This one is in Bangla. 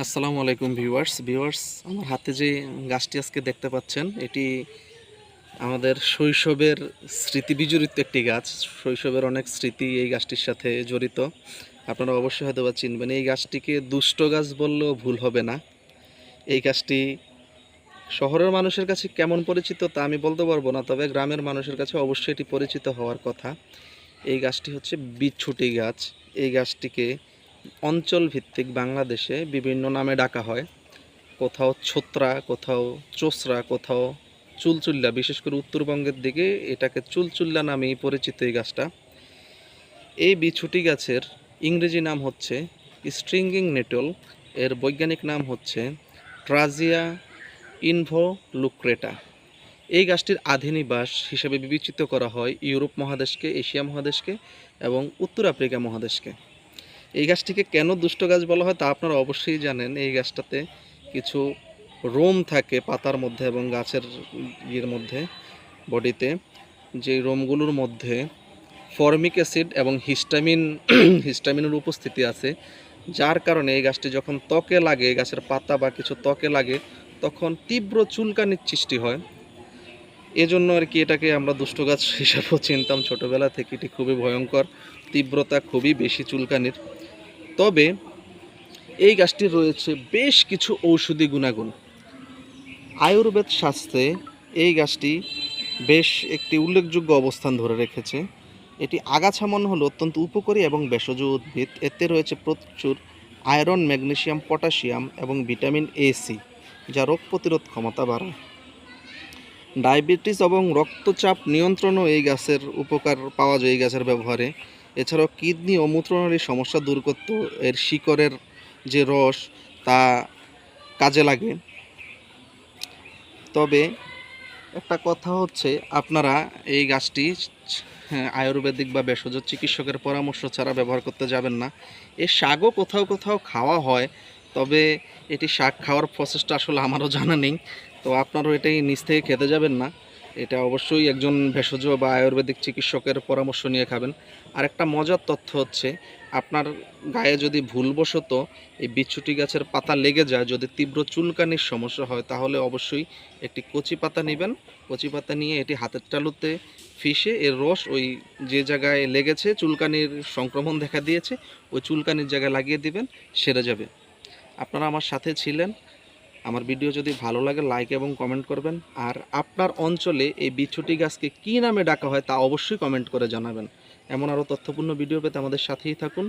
আসসালামু আলাইকুম ভিউয়ার্স আমার হাতে যে গাছটি আজকে দেখতে পাচ্ছেন এটি আমাদের শৈশবের স্মৃতি বিজড়িত একটি গাছ। শৈশবের অনেক স্মৃতি এই গাছটির সাথে জড়িত। আপনারা অবশ্যই হয়তো বা চিনবেন। এই গাছটিকে দুষ্ট গাছ বললেও ভুল হবে না। এই গাছটি শহরের মানুষের কাছে কেমন পরিচিত তা আমি বলতে পারবো না, তবে গ্রামের মানুষের কাছে অবশ্যই এটি পরিচিত হওয়ার কথা। এই গাছটি হচ্ছে বিছুটি গাছ। এই গাছটিকে অঞ্চল ভিত্তিক বাংলাদেশে বিভিন্ন নামে ডাকা হয়। কোথাও ছোত্রা, কোথাও চোসরা, কোথাও চুলচুল্লা। বিশেষ করে উত্তরবঙ্গের দিকে এটাকে চুলচুল্লা নামেই পরিচিত এই গাছটা। এই বিছুটি গাছের ইংরেজি নাম হচ্ছে স্ট্রিঙ্গিং নেটল। এর বৈজ্ঞানিক নাম হচ্ছে ট্রাজিয়া ইনভোলুক্রেটা। এই গাছটির আধিনিবাস হিসেবে বিবেচিত করা হয় ইউরোপ মহাদেশকে, এশিয়া মহাদেশকে এবং উত্তর আফ্রিকা মহাদেশকে। এই গাছটিকে কেন দুষ্ট গাছ বলা হয় তা আপনারা অবশ্যই জানেন। এই গাছটাতে কিছু রোম থাকে পাতার মধ্যে এবং গাছের ইয়ের মধ্যে, বডিতে, যে রোমগুলোর মধ্যে ফর্মিক অ্যাসিড এবং হিস্টামিনের উপস্থিতি আছে, যার কারণে এই গাছটি যখন ত্বকে লাগে, গাছের পাতা বা কিছু ত্বকে লাগে, তখন তীব্র চুলকানির সৃষ্টি হয়। এজন্য আর কি এটাকে আমরা দুষ্ট গাছ হিসাবেও চিনতাম ছোটোবেলা থেকে। এটি খুবই ভয়ঙ্কর, তীব্রতা খুবই বেশি চুলকানির। তবে এই গাছটির রয়েছে বেশ কিছু ঔষধি গুণাগুণ। আয়ুর্বেদ শাস্ত্রে এই গাছটি বেশ একটি উল্লেখযোগ্য অবস্থান ধরে রেখেছে। এটি আগাছা মনে হলো অত্যন্ত উপকারী এবং ভেষজ উদ্ভিদ। এতে রয়েছে প্রচুর আয়রন, ম্যাগনেসিয়াম, পটাশিয়াম এবং ভিটামিন A, C, যা রোগ প্রতিরোধ ক্ষমতা বাড়ায়। ডায়াবেটিস এবং রক্তচাপ নিয়ন্ত্রণও এই গাছের উপকার পাওয়া যায় এই গাছের ব্যবহারে। এছাড়াও কিডনি ও মূত্রনালীর সমস্যা দূর করতে এর শিকড়ের যে রস তা কাজে লাগে। তবে একটা কথা হচ্ছে, আপনারা এই গাছটি আয়ুর্বেদিক বা ভেষজ চিকিৎসকের পরামর্শ ছাড়া ব্যবহার করতে যাবেন না। এর শাকও কোথাও কোথাও খাওয়া হয়, তবে এটি শাক খাওয়ার প্রসেসটা আসলে আমারও জানা নেই। তো আপনারাও এটাই নিজ থেকে খেতে যাবেন না। এটা অবশ্যই একজন ভেষজ বা আয়ুর্বেদিক চিকিৎসকের পরামর্শ নিয়ে খাবেন। আর একটা মজার তথ্য হচ্ছে, আপনার গায়ে যদি ভুলবশত এই বিচ্ছুটি গাছের পাতা লেগে যায়, যদি তীব্র চুলকানির সমস্যা হয়, তাহলে অবশ্যই একটি কচি পাতা নেবেন। কচি পাতা নিয়ে এটি হাতের তালুতে ফিশে এর রস ওই যে জায়গায় লেগেছে, চুলকানির সংক্রমণ দেখা দিয়েছে, ওই চুলকানির জায়গায় লাগিয়ে দিবেন, সেরে যাবে। আপনারা আমার সাথে ছিলেন। আমার ভিডিও যদি ভালো লাগে লাইক এবং কমেন্ট করবেন। আর আপনার অঞ্চলে এই বিছুটি গাছকে কী নামে ডাকা হয় তা অবশ্যই কমেন্ট করে জানাবেন। এমন আরও তথ্যপূর্ণ ভিডিও পেতে আমাদের সাথেই থাকুন।